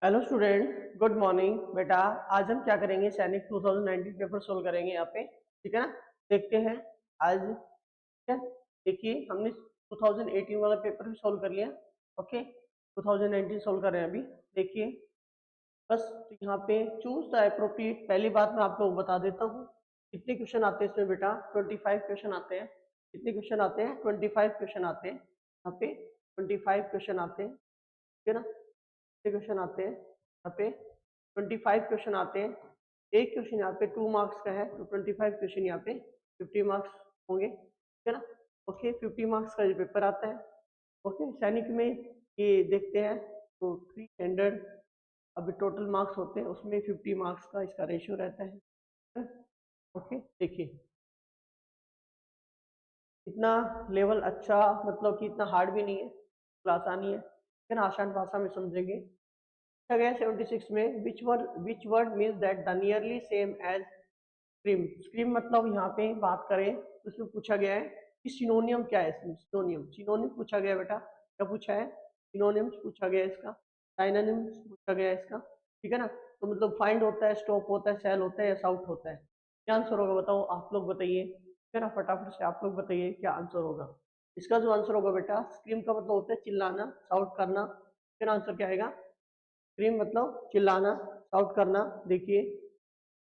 Hello student, good morning. बेटा आज हम क्या करेंगे? सैनिक 2019 पेपर सोल्व करेंगे यहाँ पे, ठीक है ना। देखते हैं आज क्या। देखिए हमने 2018 वाला पेपर भी सोल्व कर लिया। ओके, 2019 सोल्व कर रहे हैं अभी। देखिए बस, तो यहाँ पे चूज द एप्रोप्रिएट। पहली बात मैं आप लोग को बता देता हूँ कितने क्वेश्चन आते हैं इसमें बेटा। 25 क्वेश्चन आते हैं। कितने क्वेश्चन आते हैं? 25 क्वेश्चन आते हैं यहाँ पे। 25 क्वेश्चन आते हैं, ठीक है ना। क्वेश्चन आते हैं यहाँ पे, 25 क्वेश्चन आते हैं। एक क्वेश्चन यहाँ पे 2 मार्क्स का है, तो 25 क्वेश्चन यहाँ पे 50 मार्क्स होंगे, ठीक है ना। ओके, 50 मार्क्स का ये पेपर आता है। ओके, सैनिक में ये देखते हैं तो 300 अभी टोटल मार्क्स होते हैं, उसमें 50 मार्क्स का इसका रेशियो रहता है। ओके, देखिए इतना लेवल अच्छा, मतलब कि इतना हार्ड भी नहीं है, आसानी है, ठीक है ना। आसान भाषा में समझेंगे। पूछा गया 76 में which word means that the nearly same as scream. Scream मतलब यहाँ पे बात करें तो उसमें पूछा गया है कि सिनोनियम क्या है। इसमें सिनोनियम सिनोनियम पूछा गया बेटा। क्या पूछा है? सिनोनियम्स पूछा गया इसका, साइनोनिम्स पूछा गया इसका, ठीक है ना। तो मतलब फाइंड होता है, स्टॉप होता है, सेल होता है या साउट होता है। क्या आंसर होगा बताओ? आप लोग बताइए, ठीक है ना। फटाफट से आप लोग बताइए क्या आंसर होगा इसका। जो आंसर होगा बेटा, स्क्रीम का मतलब होता है चिल्लाना, साउट करना, फिर आंसर क्या आएगा? स्क्रीम मतलब चिल्लाना, शाउट करना। देखिए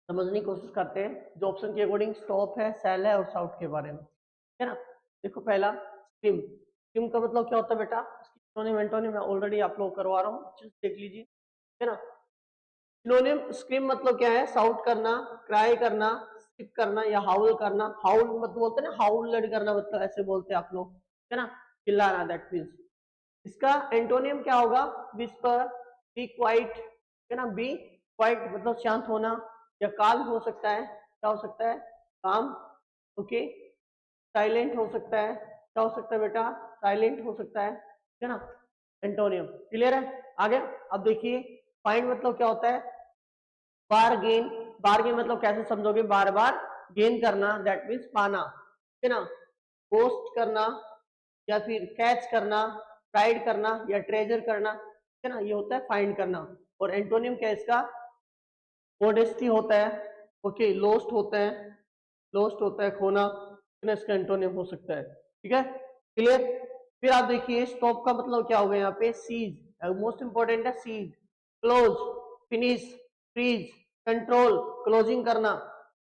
समझने की कोशिश करते हैं। जो ऑप्शन के अकॉर्डिंग स्टॉप है, सेल है और शाउट के बारे में, है ना। देखो पहला स्क्रीम, स्क्रीम का मतलब क्या होता है बेटा? सिनोनिम एंटोनिम मैं ऑलरेडी आप लोग करवा रहा हूँ, देख लीजिए, है ना। सिनोनिम स्क्रीम मतलब क्या है? शाउट करना, क्राई करना, स्किप करना या हाउल करना। हाउल मतलब बोलते हैं ना, हाउल लड़ करना, मतलब ऐसे बोलते हैं आप लोग, है ना, चिल्लाना, दैट मीन्स। इसका एंटोनियम क्या होगा? विस्पर, बी क्वाइट, है ना। बी क्वाइट मतलब शांत होना, या काल्म हो सकता है। क्या हो सकता है? काम। ओके, साइलेंट हो सकता है। क्या हो सकता है बेटा? साइलेंट हो सकता है ना। एंटोनियम क्लियर है? आगे अब देखिए, फाइंड मतलब क्या होता है? बार गेन। बार गेन मतलब कैसे समझोगे? बार बार गेन करना, दैट मीन्स पाना, है ना। पोस्ट करना या फिर कैच करना, प्राइड करना या ट्रेजर करना, है ना। ये होता है फाइंड करना। और एंटोनियम क्या है इसका? मोडेस्टी होता है। ओके, लोस्ट होता है, लोस्ट होता है खोना, इसका एंटोनियम हो सकता है, ठीक है। क्लियर? फिर आप देखिए स्टॉप का मतलब क्या होगा यहाँ पे? सीज, मोस्ट इंपॉर्टेंट है cease. Close, finish, freeze, control, closing करना,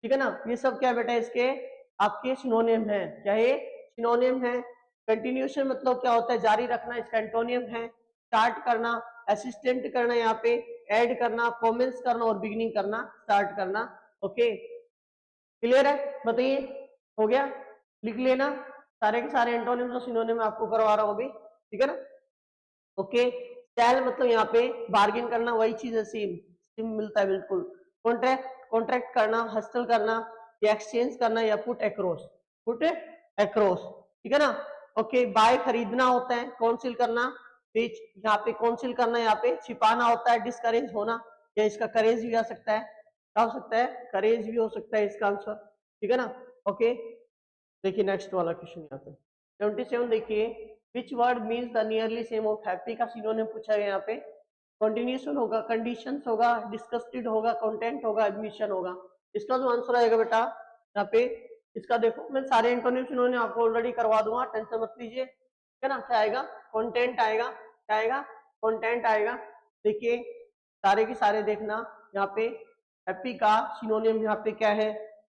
ठीक है ना। ये सब क्या बेटा इसके आपके सिनोनियम है। क्या है? सिनोनियम है। कंटिन्यूशन मतलब क्या होता है? जारी रखना, इसका एंटोनियम है। स्टार्ट करना, असिस्टेंट करना, यहाँ पे ऐड करना, कमेंट्स करना और बिगिनिंग करना, स्टार्ट करना। ओके, क्लियर है? बताइए, हो गया? लिख लेना सारे के सारे एंटोनिम्स और सिनोनिम आपको करवा रहा हूं अभी, ठीक है ना। ओके, सेल मतलब यहाँ पे बार्गेन करना, वही चीज है, सेम सेम मिलता है बिल्कुल। कॉन्ट्रैक्ट, कॉन्ट्रैक्ट करना, हस्टल करना या एक्सचेंज करना या पुट एक्रॉस, पुट एक्रॉस, ठीक है ना। ओके, बाय खरीदना होता है, काउंसिल करना, बेच, यहाँ पे काउंसिल करना, यहाँ पे छिपाना होता है, डिस्करेज होना, या इसका करेज भी आ सकता है। क्या हो सकता है? करेज भी हो सकता है इसका आंसर, ठीक है ना। ओके, देखिए नेक्स्ट वाला क्वेश्चन यहाँ पे 77 देखिए, विच word means the nearly same of happy का सिनोनिम पूछा गया यहाँ पे। कंटिन्यूशन होगा, कंडीशंस होगा, डिस्कस्टेड होगा, कंटेंट होगा, एडमिशन होगा। इसका जो आंसर आएगा बेटा यहाँ पे, इसका देखो मैं सारे एंटोनिम सिनोनिम आपको ऑलरेडी करवा दूंगा, टेंशन मत लीजिए, ठीक है ना। क्या आएगा? कंटेंट आएगा। क्या आएगा? कंटेंट आएगा। देखिए सारे के सारे देखना यहाँ पे। हैप्पी का सिनोनिम यहाँ पे क्या है?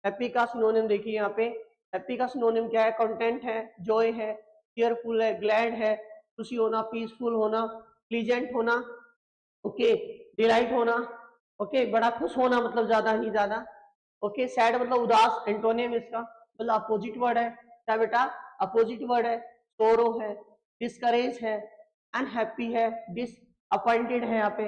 हैप्पी का सिनोनिम देखिए यहाँ पे, हैप्पी का सिनोनिम क्या है? कंटेंट है, जॉय है, चीयरफुल है, ग्लैड है, खुशी होना, पीसफुल होना, प्लीजेंट होना, ओके, डिलाइट होना, ओके, बड़ा खुश होना मतलब ज्यादा ही ज्यादा। ओके, सैड मतलब उदास, एंटोनियम इसका मतलब अपोजिट वर्ड है। क्या बेटा? अपोजिट वर्ड है। सोरो है, डिस्करेज है, अनहैप्पी है, डिसअपॉइंटेड है। यहाँ पे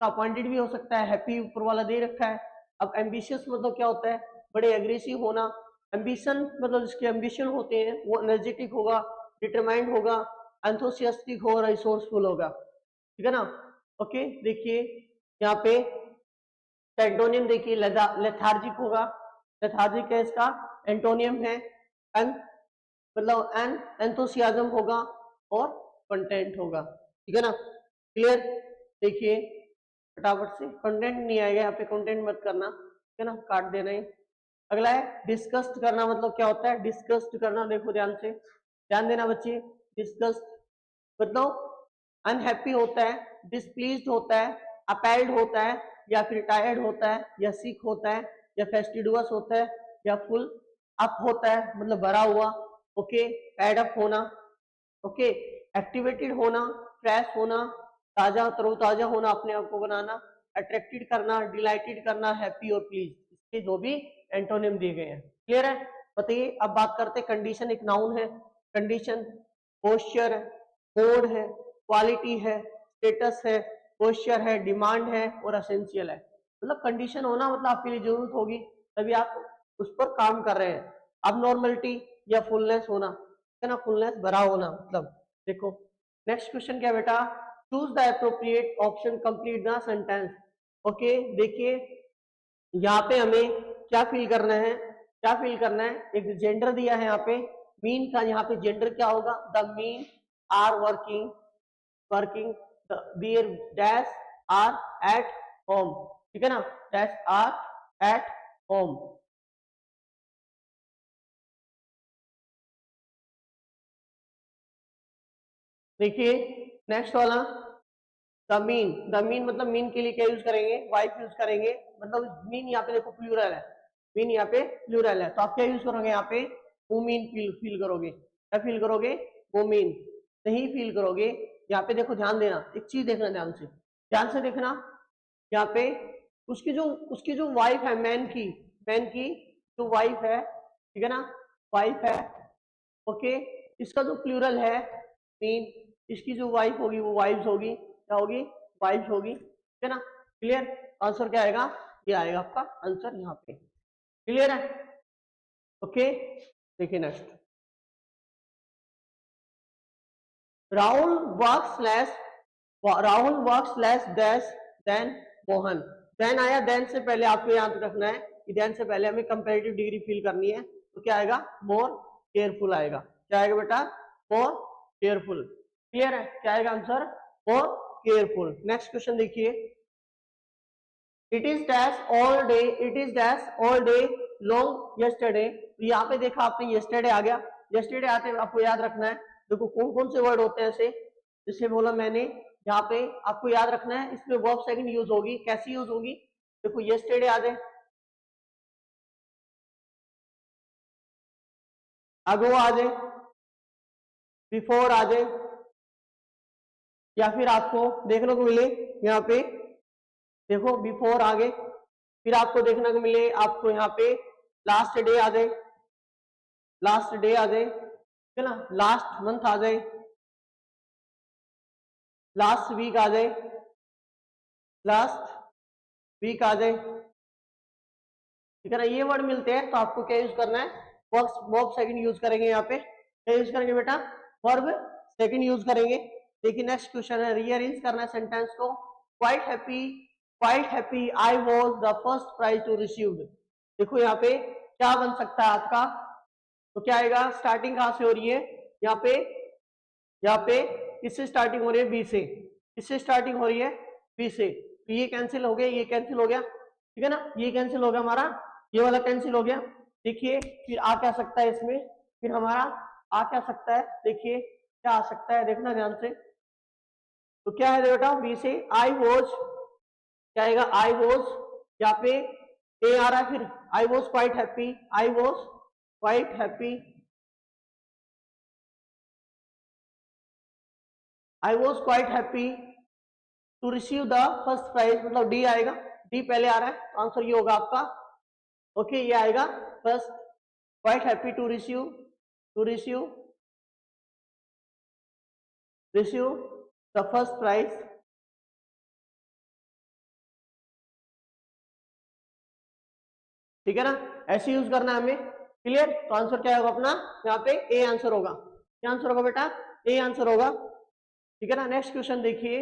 अपॉइंटेड भी हो सकता है, हैप्पी ऊपर वाला दे रखा है। अब एम्बिशियस मतलब क्या होता है? बड़े एग्रेसिव होना। एम्बिशन मतलब जिसके एम्बिशन होते हैं वो एनर्जेटिक होगा, डिटरमाइंड होगा, एंथुसियास्टिक होगा, रिसोर्सफुल होगा, ठीक है ना। ओके, देखिए यहाँ पे एंटोनियम देखिए, लेथार्जिक होगा, लेथार्जिक है इसका एंटोनियम है। एन मतलब एन एंथुसियाज्म होगा और कंटेंट होगा, ठीक है ना। क्लियर? देखिए फटाफट से, कंटेंट नहीं आएगा यहाँ पे, कंटेंट मत करना, ठीक है ना, काट देना ही। अगला है डिस्कस्ड करना, मतलब क्या होता है डिस्कस्ड करना, देखो ध्यान से, ध्यान देना बच्चे। डिस्कस्ड मतलब अनहैप्पी होता है, डिसप्लीज्ड होता है, अपेल्ड होता है, या फिर टायर्ड होता है, या सिक होता है, या फेस्टिडुअस होता है, या फुल अप होता है मतलब भरा हुआ, ओके, पैड अप होना, ओके, एक्टिवेटेड होना, फ्रेश होना, ताजा तरोताजा होना, अपने आप को बनाना, अट्रैक्टेड करना, डिलाइटेड करना, हैप्पी और प्लीज, इसके जो भी एंटोनिम दिए गए हैं। क्लियर है? बताइए, अब बात करते हैं कंडीशन, एक नाउन है कंडीशन, पोस्चर है, मोड है, क्वालिटी है, स्टेटस है, पोस्चर है, डिमांड है और एसेंशियल है। मतलब कंडीशन होना मतलब आपके लिए जरूरत होगी, तभी आप उस पर काम कर रहे हैं। अब नॉर्मलिटी या फुलनेस होना, है ना, फुलनेस भरा होना, मतलब देखो नेक्स्ट क्वेश्चन क्या बेटा, choose the appropriate option, complete the sentence. Okay, देखिए यहाँ पे हमें क्या फिल करना है, क्या फिल करना है, एक जेंडर दिया है यहाँ पे, मीन का यहाँ पे जेंडर क्या होगा, the men are working, working, their dash are at home, ठीक है ना, डैश आर एट होम। देखिए नेक्स्ट वाला, द मीन मतलब मीन के लिए क्या यूज करेंगे, वाइफ यूज करेंगे, मतलब मीन यहाँ पे देखो प्लूरल है, मीन यहाँ पे प्लूरल है, तो आप क्या यूज करोगे यहाँ पे, वुमेन फील फील करोगे, क्या फील करोगे, वुमेन, नहीं फील करोगे। यहाँ पे देखो ध्यान देना, एक चीज देखना ध्यान से, ध्यान से देखना, यहाँ पे उसकी जो वाइफ है, मैन की जो वाइफ है, ठीक है ना, वाइफ है, ओके, इसका जो प्लूरल है मीन, इसकी जो वाइफ होगी वो वाइफ्स होगी, क्या होगी, वाइफ्स होगी, ठीक है ना। क्लियर? आंसर क्या आएगा, ये आएगा आपका आंसर यहाँ पे। क्लियर है? ओके, देखिए next, Rahul work slash, Rahul work slash dash then Mohan. Then आया, देन से पहले आपको याद रखना है कि देन से पहले हमें कंपैरेटिव डिग्री फील करनी है, तो क्या आएगा, मोर केयरफुल आएगा, क्या आएगा बेटा, मोर केयरफुल। क्लियर है? क्या आएगा answer, more careful. Next question देखिए, it is dash all day, it is dash all day long yesterday, तो यहाँ पे देखा आपने यस्टरडे आ गया, यस्टरडे आते आपको याद रखना है, देखो कौन कौन से वर्ड होते हैं ऐसे, जिसे बोला मैंने, यहाँ पे आपको याद रखना है, इसमें वर्ब सेकंड यूज होगी, कैसी यूज होगी, देखो यस्टरडे आ जाए, अगो आ जाए, बिफोर आ जाए, या फिर आपको देखने को मिले यहाँ पे, देखो बिफोर आ गए, फिर आपको देखने को मिले आपको यहाँ पे लास्ट डे आ जाए, लास्ट डे आ जाए, ठीक है ना, लास्ट मंथ आ जाए, लास्ट वीक आ जाए, लास्ट वीक आ जाए, ठीक है ना, ये वर्ड मिलते हैं तो आपको क्या यूज करना है, वर्ब सेकंड यूज करेंगे, यहाँ पे क्या यूज करेंगे बेटा, वर्ब सेकंड यूज करेंगे। देखिए नेक्स्ट क्वेश्चन है, रीअरेंज करना है सेंटेंस को, quite happy, quite happy I was the first prize to received, देखो यहाँ पे क्या बन सकता है आपका, तो क्या आएगा, स्टार्टिंग कहां से हो रही है, यहाँ पे, यहाँ पे किससे स्टार्टिंग हो रही है, बी से, किससे स्टार्टिंग हो रही है, बी से, तो ये कैंसिल हो गया, ये कैंसिल हो गया, ठीक है ना, ये कैंसिल हो गया हमारा, ये वाला कैंसिल हो गया। देखिए फिर आ क्या सकता है इसमें, फिर हमारा आ क्या सकता है, देखिए क्या आ सकता है, देखना ध्यान से, तो क्या है बेटा, बी से आई वॉज, क्या आएगा, आई वॉज, यहाँ पे ए आ रहा है, फिर I was quite happy, I was quite happy, I was quite happy to receive the first prize, मतलब डी आएगा, डी पहले आ रहा है, आंसर ये होगा आपका, ओके, ये आएगा first, quite happy to receive, to receive, receive the first prize, ठीक है ना, ऐसे यूज करना है हमें। क्लियर? तो आंसर क्या होगा अपना, यहाँ पे ए आंसर होगा, क्या आंसर होगा बेटा, ए आंसर होगा, ठीक है ना। नेक्स्ट क्वेश्चन देखिए,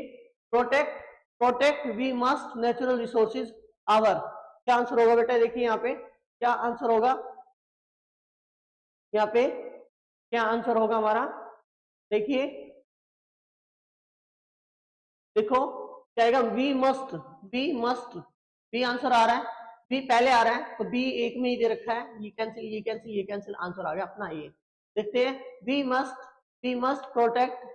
protect, protect we must natural resources our, क्या आंसर होगा बेटा, देखिए यहाँ पे क्या आंसर होगा, यहाँ पे क्या आंसर होगा हमारा, देखिए, देखो क्या आएगा, we must, we must, B answer आ रहा है, बी पहले आ रहा है तो बी एक में ही दे रखा है, ये कैंसिल ये कैंसिल ये कैंसिल, आंसर आ गया अपना ये। देखते हैं, we must protect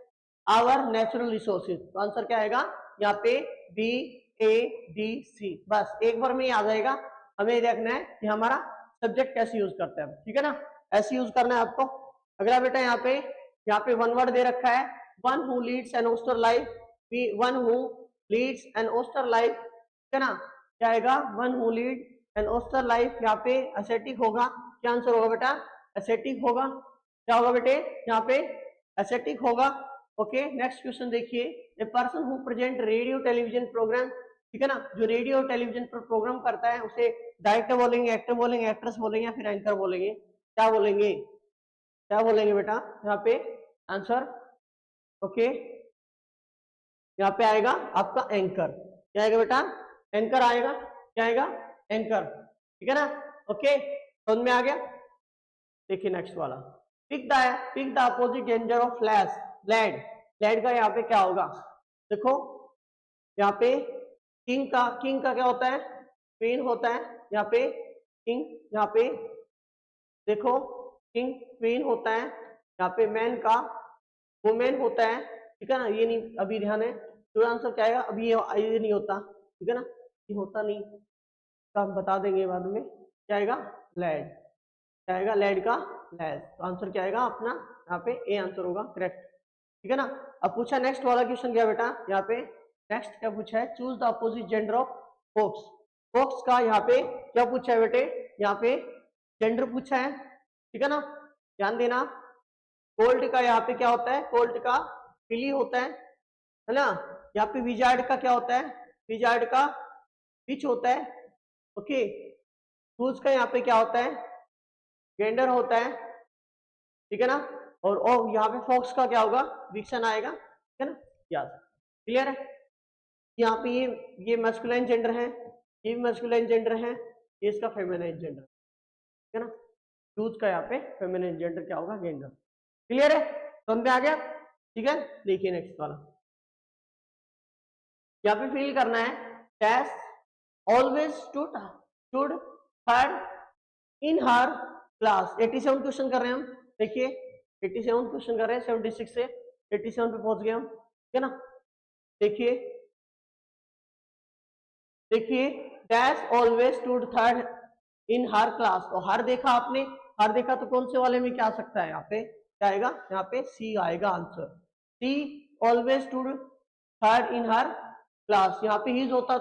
our natural resources, तो आंसर क्या आएगा यहाँ पे बी ए डी सी, बस एक बार में ही आ जाएगा। हमें देखना है कि हमारा सब्जेक्ट कैसे यूज करते हैं, ठीक है ना, ऐसे यूज करना है आपको। अगला बेटा यहाँ पे वन वर्ड दे रखा है, one who leads an austere life, one who leads an austere life, ठीक है ना, क्या आएगा, one who lead an austere life, यहाँ पे एसेटिक होगा, क्या आंसर होगा बेटा, एसेटिक होगा, क्या होगा बेटे यहाँ पे एसेटिक होगा। ओके, नेक्स्ट क्वेश्चन देखिए, a person who present radio television programme, ठीक है ना, जो रेडियो और टेलीविजन पर प्रोग्राम करता है उसे डायरेक्टर बोलेंगे, एक्टर बोलेंगे, एक्ट्रेस बोलेंगे, या फिर एंकर बोलेंगे, क्या बोलेंगे, क्या बोलेंगे बेटा यहाँ पे आंसर। ओके, यहाँ पे आएगा आपका एंकर, क्या आएगा बेटा, एंकर आएगा, क्या आएगा, एंकर, ठीक है ना। ओके, समझ में आ गया। देखिए नेक्स्ट वाला, pick the opposite gender of flash, lad, lad का यहाँ पे क्या होगा, देखो यहाँ पे किंग का क्या होता है, क्वीन होता है, यहाँ पे किंग, यहाँ पे देखो किंग क्वीन होता है, यहाँ पे मैन का वुमेन होता है, ठीक है ना, ये नहीं अभी ध्यान है, तो आंसर क्या आएगा, अभी ये नहीं होता, ठीक है ना, ये होता नहीं तो हम बता देंगे बाद में, क्या आएगा, लेड, क्या आएगा, लेड का लेड, तो आंसर क्या आएगा अपना यहाँ पे ए आंसर होगा करेक्ट, ठीक है ना। अब पूछा नेक्स्ट वाला क्वेश्चन क्या बेटा, यहाँ पे नेक्स्ट क्या पूछा है, choose the opposite gender of fox, fox का यहाँ पे क्या पूछा है बेटे, यहाँ पे जेंडर पूछा है, ठीक है ना, ध्यान देना। कोल्ट का यहाँ पे क्या होता है, कोल्ट का फिली होता है ना, यहाँ पे विजार्ड का क्या होता है, विजार्ड का विच होता है। ओके, शूज का यहाँ पे क्या होता है, जेंडर होता है, ठीक है ना, और यहाँ पे फॉक्स का क्या होगा, विक्सन आएगा, ठीक है ना, याद, क्लियर है। यहाँ पे ये मैस्कुलाइन जेंडर है, ये भी मैस्कुलाइन जेंडर है, ये इसका फेमिनाइन जेंडर, ठीक है ना, शूज का यहाँ पे फेमिनाइन जेंडर क्या होगा, जेंडर, क्लियर है, समझ में आ गया, ठीक है। देखिए नेक्स्ट वाला, यहाँ पे फील करना है, dash always stood third in her class, 87 question कर रहे हैं हम, देखिए 87 क्वेश्चन कर रहे हैं, 76 से 87 पे पहुंच गए हम, ठीक है ना। देखिए dash always stood third in her class, तो हर देखा आपने, हर देखा तो कौन से वाले में क्या आ सकता है, यहाँ पे क्या आएगा, यहाँ पे सी आएगा answer, she always stood third in her class, यहाँ पे हीज होता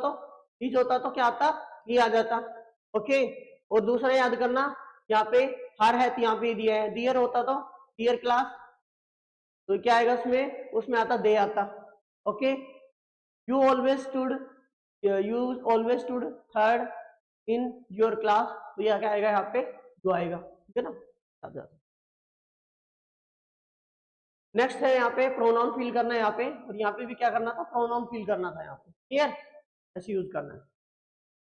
तो क्या आता, ये आ जाता। ओके, और दूसरा याद करना, यहाँ पे हर है तो यहाँ पे दिया है, दियर होता तो दियर क्लास, तो क्या आएगा उसमें आता दे आता। Okay, you always stood third in your class, तो यह क्या आएगा यहाँ पे जो आएगा, ठीक है ना। नेक्स्ट है यहाँ पे प्रोनाउन फिल करना है यहाँ पे, और यहाँ पे भी क्या करना था, प्रोनाउन फिल करना था यहाँ पे, क्लियर, ऐसे यूज करना है,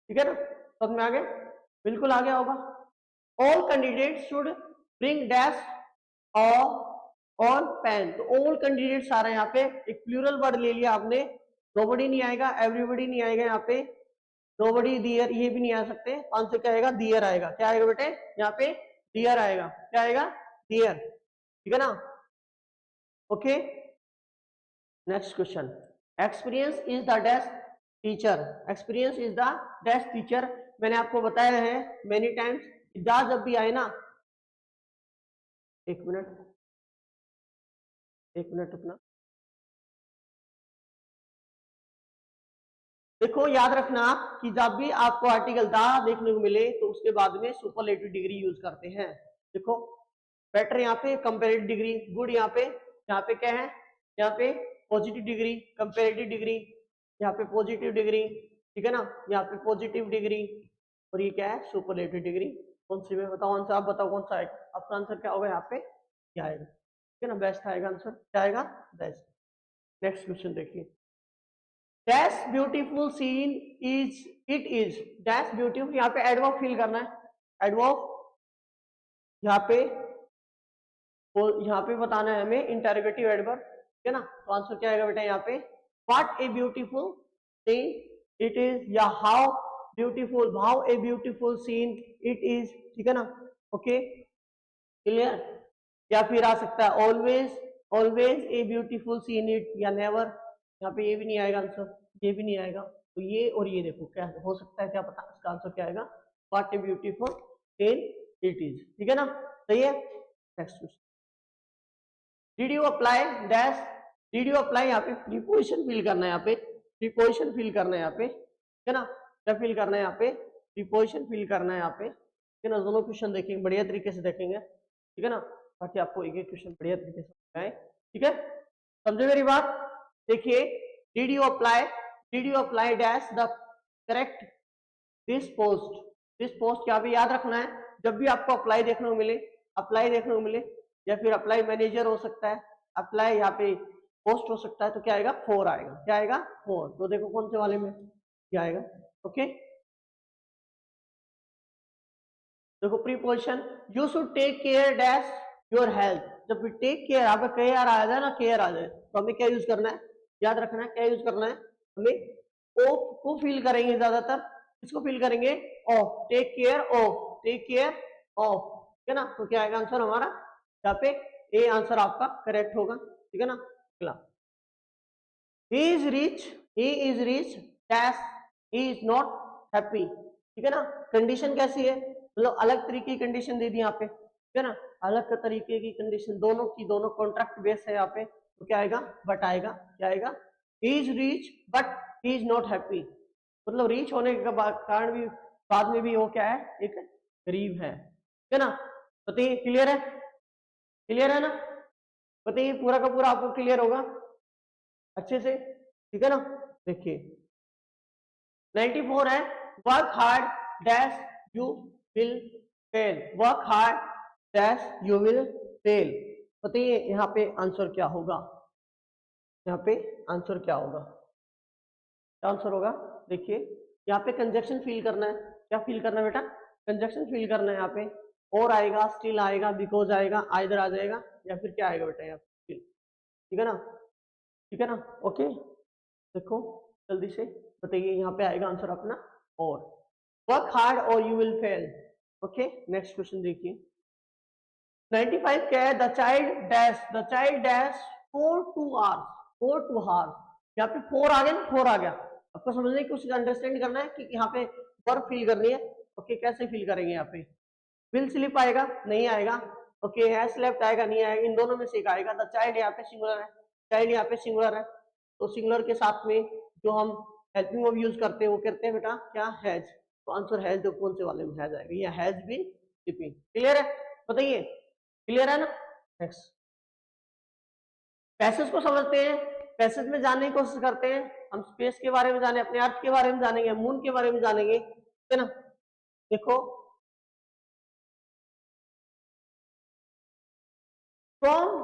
ठीक है ना, समझ में आ गया, बिल्कुल आ गया होगा। All candidate should bring dash on pen, तो ऑल कैंडिडेट्स आ रहे हैं यहाँ पे, एक प्लूरल वर्ड ले लिया आपने, नोबडी नहीं आएगा, एवरीबडी नहीं आएगा, यहाँ पे नोबडी दियर ये भी नहीं आ सकते, आंसर क्या आएगा, दियर आएगा, क्या आएगा बेटे यहाँ पे दियर आएगा, क्या आएगा, दियर, ठीक है ना। Okay, next question, experience is the dash teacher, experience is the dash teacher, मैंने आपको बताया है मेनी टाइम्स, दा जब भी आए ना, एक मिनट अपना, देखो याद रखना कि जब भी आपको आर्टिकल दा देखने को मिले तो उसके बाद में सुपरलेटिव डिग्री यूज करते हैं। देखो बेटर यहाँ पे कंपेरेटिव डिग्री, गुड यहाँ पे क्या है, यहाँ पे पॉजिटिव डिग्री, कंपेरेटिव डिग्री, यहाँ पे पॉजिटिव डिग्री, ठीक है ना, यहाँ पे पॉजिटिव डिग्री, और ये क्या है सुपरलेटिव डिग्री। कौन सी में बताओ आंसर, आप बताओ कौन सा आएगा, आपका आंसर क्या होगा यहाँ पे, क्या आएगा, ठीक है ना, बेस्ट आएगा आंसर, क्या आएगा बेस्ट। नेक्स्ट क्वेश्चन देखिए, dash beautiful scene is it is, dash beautiful, यहाँ पे एडवर्ब फिल करना है, एडवर्ब यहाँ पे बताना है हमें इंटरोगेटिव एडवर्ब, ठीक है ना, तो आंसर क्या आएगा बेटा यहाँ पे, what a beautiful scene it is, या how beautiful, how a beautiful scene it is, ठीक है ना, ओके क्लियर। या फिर आ सकता है always, always a beautiful scene it, या नेवर, यहाँ पे ये भी नहीं आएगा आंसर, ये भी नहीं आएगा, तो ये और ये देखो क्या हो सकता है, क्या पता इसका आंसर क्या आएगा, what a beautiful scene it is, ठीक है ना, सही है। Next question, did you apply dash, did you apply, यहाँ पे प्रीपोजिशन फिल करना है, यहाँ पे प्रीपोजिशन फिल करना है, यहाँ पे ठीक है ना, क्या फिल करना है, यहाँ पे प्रीपोजिशन फिल करना है, यहाँ पे ठीक है ना। दोनों क्वेश्चन देखेंगे, बढ़िया तरीके से देखेंगे, ठीक है ना, ताकि आपको एक एक क्वेश्चन बढ़िया तरीके से आए, ठीक है, समझे मेरी बात। देखिए, did you apply dash the correct this post, this post क्या भी याद रखना है, जब भी आपको अप्लाई देखने को मिले, अप्लाई देखने को मिले, या फिर अप्लाई मैनेजर हो सकता है, अप्लाई यहाँ पे पोस्ट हो सकता है, तो क्या आएगा, फोर आएगा, क्या आएगा, फोर। तो देखो कौन से वाले में क्या आएगा, ओके। देखो preposition, you should take care dash your health, जब भी टेक केयर आप केयर आ जाए ना, केयर आ जाए, तो हमें क्या यूज करना है, याद रखना है, क्या यूज करना है, हमें ओ को फील करेंगे ज्यादातर, इसको फील करेंगे of, take care of, take care of, ठीक है ना। तो क्या आएगा आंसर हमारा, यहाँ पे ए आंसर आपका करेक्ट होगा, ठीक है ना। अगला, he is rich, he is rich dash he is not happy, ठीक है ना। कंडीशन कैसी है, मतलब अलग तरीके की कंडीशन दे दी यहाँ पे, ठीक है ना, अलग तरीके की कंडीशन, दोनों की दोनों कॉन्ट्रैक्ट बेस है यहाँ पे, तो क्या आएगा, बट आएगा, क्या आएगा, he is rich but he is not happy, मतलब रीच होने के कारण भी बाद में भी वो क्या है, एक गरीब है, ठीक है ना। बताइए क्लियर है, क्लियर है ना, बताइए पूरा का पूरा आपको क्लियर होगा अच्छे से, ठीक है ना। देखिए 94 है, work hard dash you will fail, work hard dash you will fail, बताइए यहाँ पे आंसर क्या होगा, यहाँ पे आंसर क्या होगा, क्या आंसर होगा। देखिए यहाँ पे कंजक्शन फील करना है, क्या फील करना है बेटा, कंजक्शन फील करना है, यहाँ पे और आएगा, स्टिल आएगा, बिकॉज आएगा, आइदर आ जाएगा, या फिर क्या आएगा बेटा यहाँ पे, ठीक है ना, ठीक है ना, ओके। देखो जल्दी से बताइए, यहाँ पे आएगा आंसर अपना और, वर्क हार्ड और you will fail, okay. Next question देखिए, 95 क्या है, the child dash for 2 hours, for 2 hours, यहाँ पे 4 आ गया ना, 4 आ गया, आपको समझने की कोशिश, अंडरस्टैंड करना है कि यहाँ पे वर्ब फील करनी है, ओके। कैसे फील करेंगे, यहाँ पे विल स्लिप आएगा, नहीं आएगा, ओके, हैज स्लेप्ट आएगा, नहीं आएगा, इन दोनों में से एक आएगा। द चाइल्ड यहाँ पे सिंगुलर है, चाइल्ड यहाँ पे सिंगुलर है, तो सिंगुलर के साथ में जो हम हेल्पिंग वर्ब यूज करते हैं वो करते हैं बेटा क्या, हैज, तो आंसर हैज, जो कौन से वाले में हैज आएगा, ये हैज बीन स्लीपिंग, क्लियर है, बताइए क्लियर है ना। नेक्स्ट, पैसेज को समझते हैं, पैसेज में जानने की कोशिश करते हैं, हम स्पेस के बारे में जाने, अपने अर्थ के बारे में जानेंगे, मून के बारे में जानेंगे, ठीक है ना। देखो फ्रॉम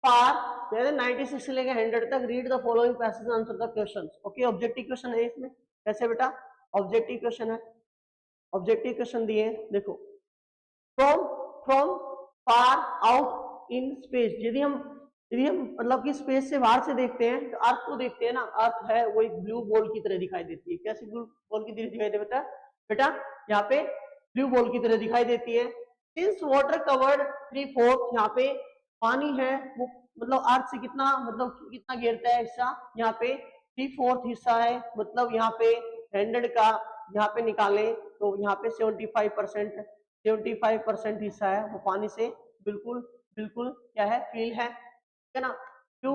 फार 96 से लेकर 100 तक, read the following passage, answer the questions, okay. Objective question है इसमें, कैसे बेटा, ऑब्जेक्टिव क्वेश्चन है, ऑब्जेक्टिव क्वेश्चन दिए, देखो from, from far out in space, यदि हम मतलब कि स्पेस से बाहर से देखते हैं, तो अर्थ को देखते हैं ना, अर्थ है वो एक ब्लू बॉल की तरह दिखाई देती है, कैसी ब्लू बॉल की तरह दिखाई देती है बेटा, यहाँ पे ब्लू बॉल की तरह दिखाई देती है। सिंस वाटर कवर्ड 3/4, यहाँ पे पानी है वो मतलब अर्थ से कितना, मतलब कितना घेरता है हिस्सा, यहाँ पे 3/4 हिस्सा है, मतलब यहाँ पे 100 का यहाँ पे निकालें तो यहाँ पे 75%, 75% हिस्सा है वो पानी से बिल्कुल बिल्कुल क्या है, फील है, ठीक है ना। Blue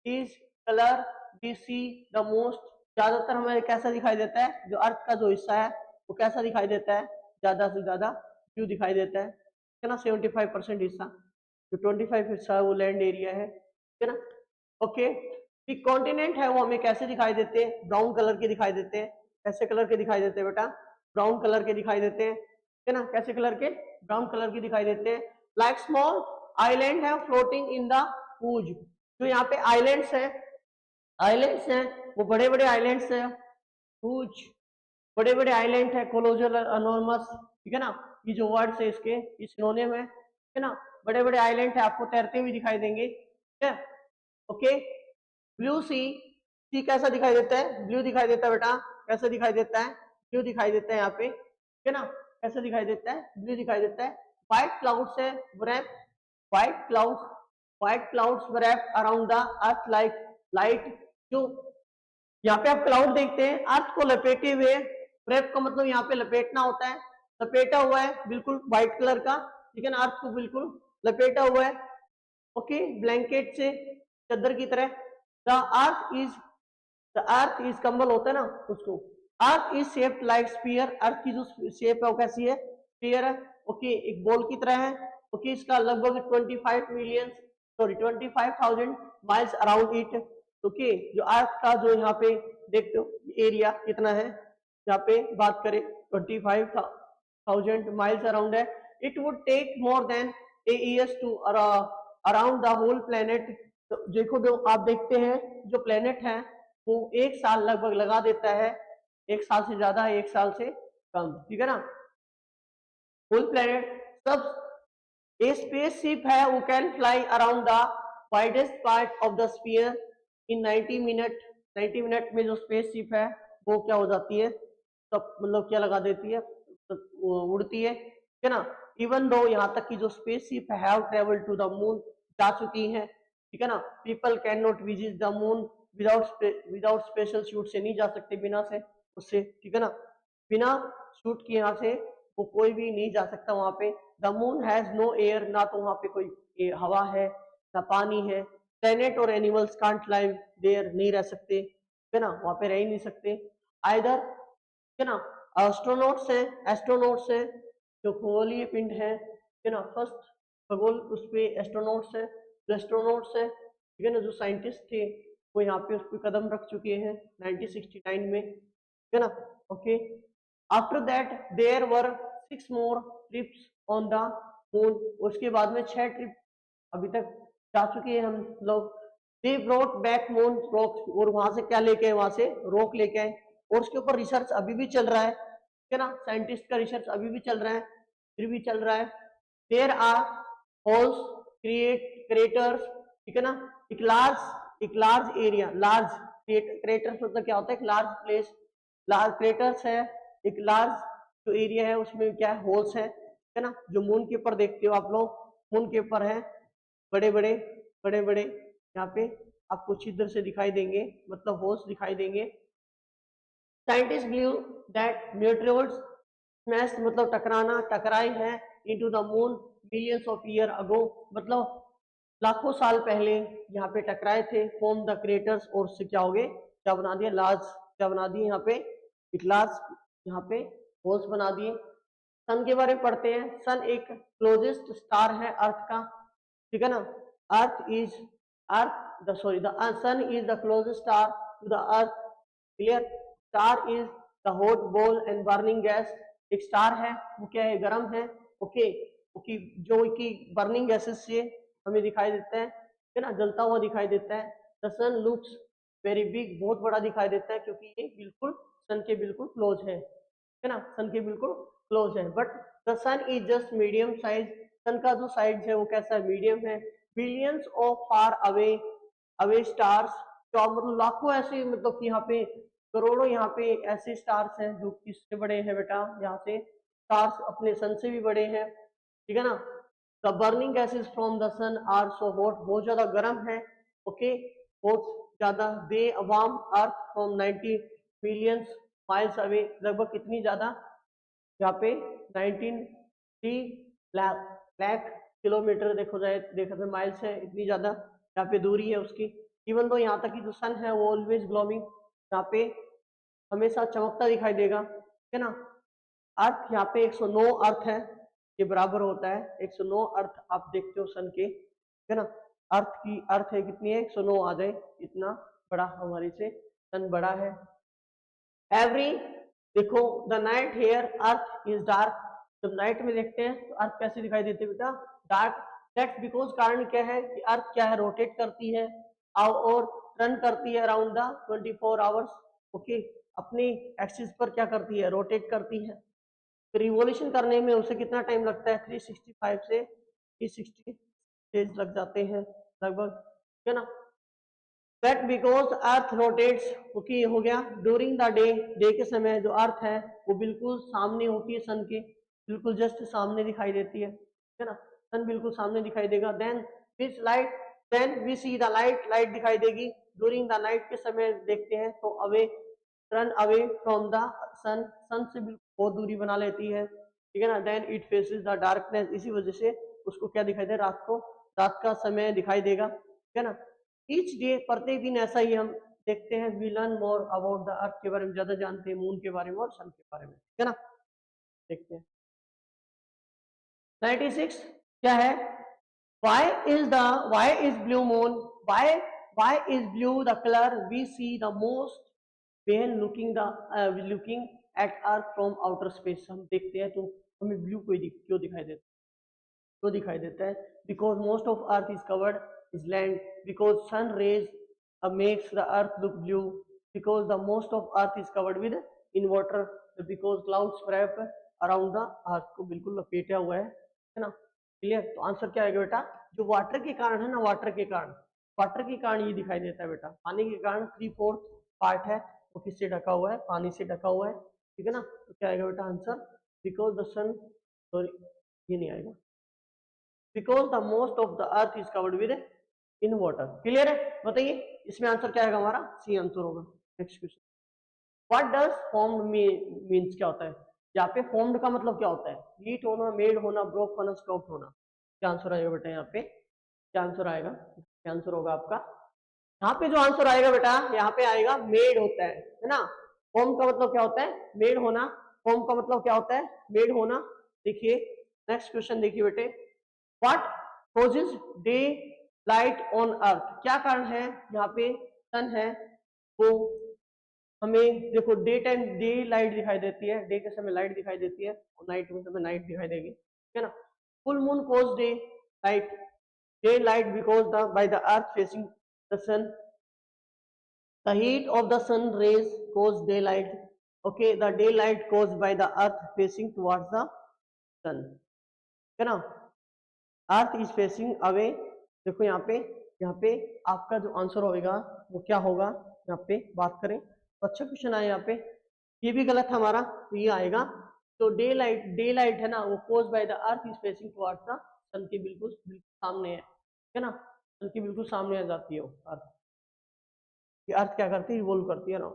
is colour we see the most, ज्यादातर हमें कैसा दिखाई देता है, जो अर्थ का जो हिस्सा है वो कैसा दिखाई देता है, ज्यादा से ज्यादा ब्लू दिखाई देता है, ठीक है ना। 75% हिस्सा, जो 25 हिस्सा है वो लैंड एरिया है, ठीक है ना, ओके। कॉन्टिनेंट है वो हमें कैसे दिखाई देते हैं, ब्राउन कलर के दिखाई देते हैं, कैसे कलर के दिखाई देते हैं बेटा, ब्राउन कलर के दिखाई देते हैं, ठीक है ना, कैसे कलर के, ब्राउन कलर के दिखाई देते हैं। लाइक स्मॉल आइलैंड है फ्लोटिंग इन द पूज, जो यहाँ पे आइलैंड्स है, आइलैंड्स हैं वो बड़े बड़े आइलैंड्स हैं, पूज बड़े बड़े आइलैंड है, कोलोजल अनोर्मस, ठीक है ना, ये जो वर्ड्स है इसके ये सिनोनिम है, ठीक है ना। बड़े बड़े आइलैंड है आपको तैरते हुए दिखाई देंगे, ठीक है, ओके। ब्लू सी सी कैसा दिखाई देता है, ब्लू दिखाई देता है बेटा, कैसा दिखाई देता है, ब्लू दिखाई देता है यहाँ पे, ठीक है ना, कैसा दिखाई देता है, ब्लू दिखाई देता है। व्हाइट क्लाउड्स है wrap, white clouds, white clouds wrap around the earth like light. जो यहाँ पे आप क्लाउड देखते हैं अर्थ को लपेटे हुए, wrap का मतलब यहाँ पे लपेटना होता है, लपेटा हुआ है बिल्कुल व्हाइट कलर का, ठीक है ना, अर्थ को बिल्कुल लपेटा हुआ है, ओके, ब्लैंकेट से, चादर की तरह। The earth is, the earth is कंबल होता है ना उसको, earth is shaped like sphere, earth की जो शेप है वो कैसी है, स्फीयर है, ओके, एक बॉल की तरह है, ओके, इसका लगभग 25 million, sorry 25,000 miles around it, okay, जो अर्थ का जो यहाँ पे देखते हो एरिया कितना है, यहाँ पे बात करें 25,000 माइल्स अराउंड है, it would take more than a years to around the whole planet. तो देखो जो आप देखते हैं जो प्लेनेट है वो एक साल लगभग लगा देता है, एक साल से ज्यादा, एक साल से कम, ठीक है ना, होल प्लेनेट सब। ए स्पेसशिप है वो can fly around the widest part of the sphere in 90 minute, 90 minute में जो स्पेसशिप है वो क्या हो जाती है, सब मतलब क्या लगा देती है, तो उड़ती है, ठीक है ना। इवन दो यहाँ तक की जो spaceship have travel to the moon जा चुकी है, ठीक है ना, people can not visit the moon without special suit, से नहीं जा सकते बिना से उससे, ठीक है ना, बिना शूट के यहाँ से वो कोई भी नहीं जा सकता वहां पे। The moon has no air, ना तो वहां पे कोई हवा है ना पानी है। प्लेनेट और एनिमल्स कांट लाइव देयर, नहीं रह सकते, ठीक है ना, वहां पे रह ही नहीं सकते। आइदर, ठीक है ना, एस्ट्रोनॉट्स है, एस्ट्रोनॉट्स है जो खगोलीय पिंड है, ठीक है ना, फर्स्ट खगोल उस पे एस्ट्रोनॉट्स है, जो एस्ट्रोनॉट्स है, ठीक है ना, जो साइंटिस्ट थे वो यहाँ पे उस पर कदम रख चुके हैं 1969 में, ठीक है ना, okay. After that there were 6 more trips on the moon, उसके बाद में 6 ट्रिप अभी तक जा चुके हैं हम लोग। They brought back moon rock, और वहां से क्या लेके आए, वहां से रॉक लेके आए, और उसके ऊपर रिसर्च अभी भी चल रहा है, ठीक है ना, साइंटिस्ट का रिसर्च अभी भी चल रहा है, फिर भी चल रहा है। देयर आर होल्स, क्रिएटर्स, ठीक है ना, एक लार्ज एरिया, लार्ज क्रिएटर्स मतलब क्या होता है, एक लार्ज प्लेस, लार्ज क्रेटर्स है, एक लार्ज जो एरिया है उसमें क्या है, होल्स है, ठीक है ना, जो मून के ऊपर देखते हो आप लोग, मून के ऊपर है बड़े बड़े, बड़े बड़े यहाँ पे आपको छिद्र से दिखाई देंगे, मतलब होल्स दिखाई देंगे। Scientist believe that neutrons smash मतलब टकराना, टकराए हैं into the moon millions of year ago, मतलब लाखों साल पहले यहाँ पे टकराए थे, फॉर्म द क्रिएटर्स, और उससे क्या हो गए, क्या बना दिया, लार्ज, क्या बना दिए यहाँ पे, एक लार्ज यहाँ पे होल्स बना दिए। सन के बारे में पढ़ते हैं, सन एक क्लोजेस्ट स्टार है अर्थ का, ठीक है ना, earth is, earth the sorry the sun is the closest star to the earth, clear. Star is the hot ball and burning gas, एक स्टार है वो क्या है, गर्म है, ओके, ओके, जो कि बर्निंग गैसेस से हमें दिखाई देता है ना, जलता हुआ दिखाई देता है। The sun looks very big, बहुत बड़ा दिखाई देता है क्योंकि ये बिल्कुल सन के बिल्कुल क्लोज है ना, सन के बिल्कुल क्लोज है, but the sun is just medium size, sun का जो साइज है वो कैसा है, मीडियम है। Billions of far away, away stars, तो मतलब लाखों ऐसे, मतलब कि यहाँ पे करोड़ों यहाँ पे ऐसे स्टार्स हैं जो किससे बड़े हैं बेटा, यहाँ से स्टार्स अपने सन से भी बड़े हैं, ठीक है ना। The burning gases from the sun are so hot, बहुत ज्यादा गर्म है, ओके, बहुत ज्यादा। They warm earth from 90 millions miles away, लगभग कितनी ज्यादा, यहाँ पे 19 लाख किलोमीटर देखो जाए, देखा जाए माइल्स है, इतनी ज्यादा यहाँ पे दूरी है उसकी। इवन तो यहाँ तक की जो सन है वो ऑलवेज ग्लोइंग, यहाँ पे हमेशा चमकता दिखाई देगा, ठीक है ना। अर्थ यहाँ पे 109 अर्थ है, ये बराबर होता है 109 अर्थ, आप देखते हो सन के, ठीक है ना, अर्थ की अर्थ है कितनी है, 109 आ जाए, इतना बड़ा हमारे से सन बड़ा है। एवरी, देखो the night here earth is dark, जब नाइट में देखते हैं तो अर्थ कैसे दिखाई देती है बेटा, डार्क। दैट्स बिकॉज, कारण क्या है कि अर्थ क्या है, रोटेट करती है और रन करती है अराउंड द 24 आवर्स, ओके, अपनी एक्सिस पर क्या करती है, रोटेट करती है। रिवॉल्यूशन करने में उसे कितना टाइम लगता है, 365 से 360 डेज लग जाते हैं लगभग, ठीक है ना। That because earth rotates, okay हो गया। ड्यूरिंग द डे, डे के समय जो अर्थ है वो बिल्कुल सामने होती है सन के, बिल्कुल जस्ट सामने दिखाई देती है ना, सन बिल्कुल सामने दिखाई देगा। Then which light, then we see the light, light दिखाई देगी। ड्यूरिंग द नाइट के समय देखते हैं तो away, run away from the sun, sun से बिल्कुल बहुत दूरी बना लेती है, ठीक है ना। Then it faces the darkness, इसी वजह से उसको क्या दिखाई दे, रात को, रात का समय दिखाई देगा, ठीक है ना। ईच डे, प्रत्येक दिन ऐसा ही हम देखते हैं। We learn more about the earth, के बारे में ज्यादा जानते हैं, मून के बारे में और सन के बारे में, ठीक है ना। देखते हैं 96 क्या है, why is the, why is blue moon, why is blue the color we see the most when looking the looking at earth from outer space, हम देखते हैं तो हमें ब्लू क्यों दिखाई देता है, क्यों दिखाई देता है, because most of earth is covered is land, because sun rays makes the earth look blue, because the most of earth is covered with in water, because clouds wrap around the earth, को बिल्कुल लपेटा हुआ है ना। Clear, तो answer क्या आएगा बेटा, जो वाटर के कारण है ना, वाटर के कारण, वाटर के कारण ये दिखाई देता है बेटा। पानी के कारण 3/4 पार्ट है वो किससे ढका हुआ है, पानी से ढका हुआ है, ठीक है ना। तो क्या आएगा बेटा answer, because the sun, sorry ये नहीं आएगा, because the most of the earth is covered with in water. Clear है, बताइए इसमें आंसर क्या आएगा हमारा, सी आंसर होगा। Next question, what does formed means, क्या होता है यहाँ पे, फॉर्म्ड का मतलब क्या होता है, हीट होना, मेड होना, ब्रोक होना, स्टॉप्ड होना। क्या आंसर आएगा बेटा यहाँ पे, क्या आंसर आएगा, क्या आंसर होगा आपका, यहाँ पे जो आंसर आएगा बेटा, यहाँ पे आएगा मेड होता है ना। फॉर्म का मतलब क्या होता है, मेड होना, फॉर्म का मतलब क्या होता है, मेड होना। देखिए नेक्स्ट क्वेश्चन देखिए बेटे, what causes day light on earth, क्या कारण है, यहाँ पे सन है वो हमें देखो डे टाइम डे लाइट दिखाई देती है, डे के समय लाइट दिखाई देती है, और नाइट के समय नाइट दिखाई देगी, ठीक है ना। Full moon cause day light, day light because the by the earth facing the sun, the heat of the sun rays cause daylight, okay, the daylight caused by the earth facing towards the sun, है ना। Earth is facing away, देखो यहाँ पे आपका जो answer होगा वो क्या होगा, यहाँ पे बात करें तो अच्छा क्वेश्चन आया यहाँ पे, ये भी गलत है हमारा, तो ये आएगा, तो डे लाइट है ना वो cause by the earth is facing towards the sun के बिल्कुल बिल्कुल सामने है, ठीक है ना, सन के बिल्कुल सामने आ जाती है वो अर्थ, ये अर्थ क्या करती है, रिवॉल्व करती है ना,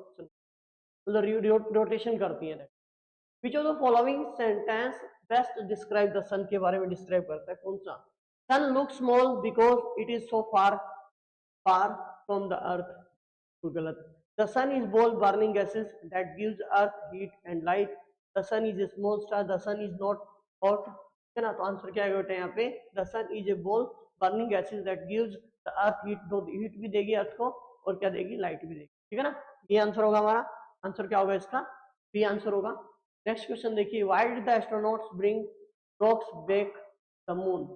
मतलब रोटेशन करती है। Which of the following sentence best describe the sun, के बारे में डिस्क्राइब करता है कौन सा, sun look small because it is so far far from the earth, तो गलत। The sun is ball burning gases that gives earth heat and light, the sun is a small star, the sun is not hot, है ना। तो answer क्या है बेटा यहाँ पे, the sun is A ball burning gases that gives the earth heat, तो heat भी देगी अर्थ को और क्या देगी, लाइट भी देगी, ठीक है ना। ये आंसर होगा हमारा, आंसर क्या होगा इसका, बी आंसर होगा। नेक्स्ट क्वेश्चन देखिए, why did the astronauts bring rocks back the moon,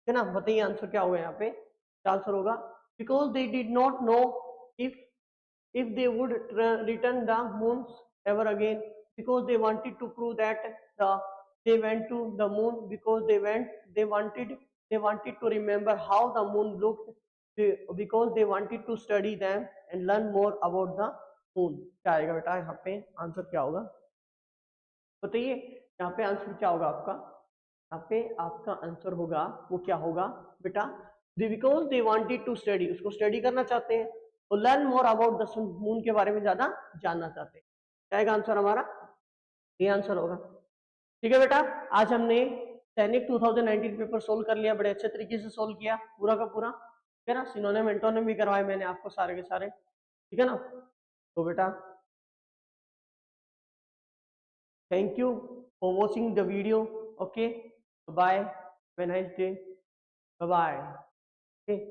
है ना, बताइए आंसर क्या होगा यहाँ पे, क्या आंसर होगा, because they did not know if they would return the moons ever again, because they wanted to prove that they went to the moon, because they wanted to remember how the moon looked, because they wanted to study them and learn more about the moon। क्या आएगा बेटा यहाँ पे answer क्या होगा, बताइए यहाँ पे आंसर क्या होगा आपका, यहाँ पे आपका आंसर होगा वो क्या होगा बेटा, because they wanted to study, उसको स्टडी करना चाहते हैं, और learn more about the moon के बारे में ज्यादा जानना चाहते हैं। क्या है आंसर हमारा, ये आंसर होगा। ठीक है बेटा, आज हमने सैनिक 2019 पेपर सोल्व कर लिया, बड़े अच्छे तरीके से सोल्व किया पूरा का पूरा, ठीक है ना। सिनोनिम एंटोनिम भी करवाए मैंने आपको सारे के सारे, ठीक है ना। तो बेटा thank you for watching the video, okay, bye, have a nice day, bye bye, okay।